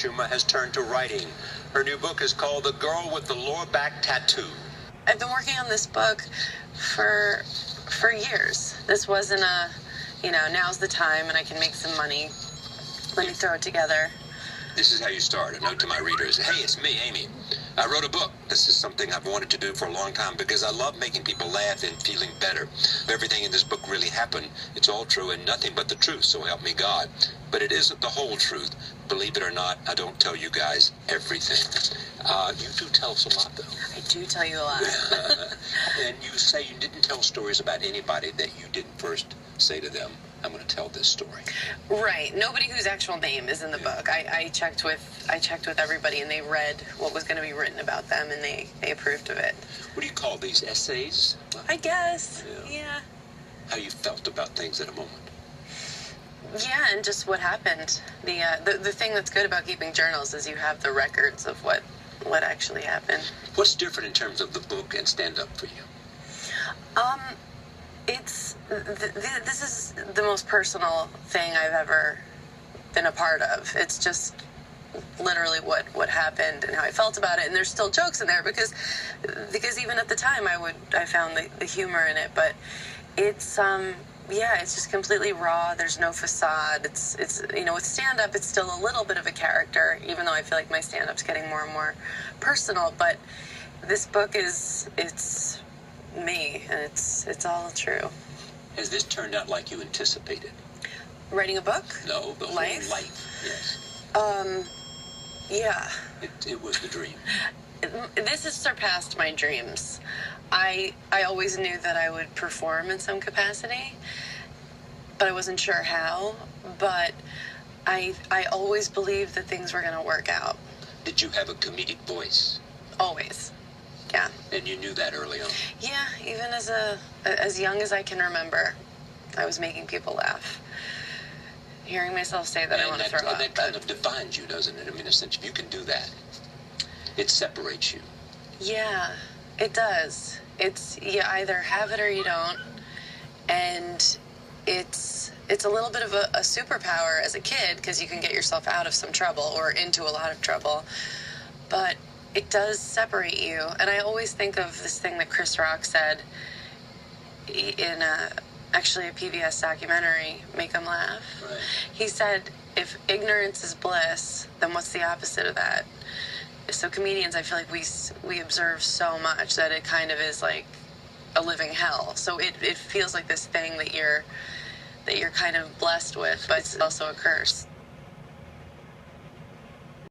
SCHUMER has turned to writing. Her new book is called The Girl with the Lower Back Tattoo. I've been working on this book for years. This wasn't now's the time and I can make some money. Let me throw it together. This is how you start. A note to my readers. Hey, it's me, Amy. I wrote a book. This is something I've wanted to do for a long time because I love making people laugh and feeling better. Everything in this book really happened. It's all true and nothing but the truth, so help me God. But it isn't the whole truth. Believe it or not, I don't tell you guys everything. You do tell us a lot, though. I do tell you a lot. And you say you didn't tell stories about anybody that you didn't first say to them, I'm going to tell this story. Right. Nobody whose actual name is in the book. I checked with everybody, and they read what was going to be written about them, and they approved of it. What do you call these, essays? I guess. Yeah. How you felt about things at a moment. Yeah, and just what happened. The thing that's good about keeping journals is you have the records of what actually happened. What's different in terms of the book and stand-up for you? This is the most personal thing I've ever been a part of. It's just literally what happened and how I felt about it. And there's still jokes in there because even at the time I found the humor in it. But it's it's just completely raw. There's no facade. It's with stand-up it's still a little bit of a character, even though I feel like my stand-up's getting more and more personal. But this book it's me, and it's all true. Has this turned out like you anticipated? Writing a book? No, the whole life. Yes. Yeah. It was the dream. This has surpassed my dreams. I always knew that I would perform in some capacity, but I wasn't sure how. But I always believed that things were going to work out. Did you have a comedic voice? Always. Yeah. And you knew that early on? Yeah, even as young as I can remember, I was making people laugh. Hearing myself say that, I want to throw up. That kind of defines you, doesn't it? I mean, essentially, if you can do that, it separates you. Yeah, it does. You either have it or you don't, and it's a little bit of a superpower as a kid because you can get yourself out of some trouble or into a lot of trouble, but it does separate you. And I always think of this thing that Chris Rock said in actually a PBS documentary, Make 'Em Laugh. Right. He said, if ignorance is bliss, then what's the opposite of that? So comedians, I feel like we observe so much that it kind of is like a living hell. So it feels like this thing that you're kind of blessed with, but it's also a curse.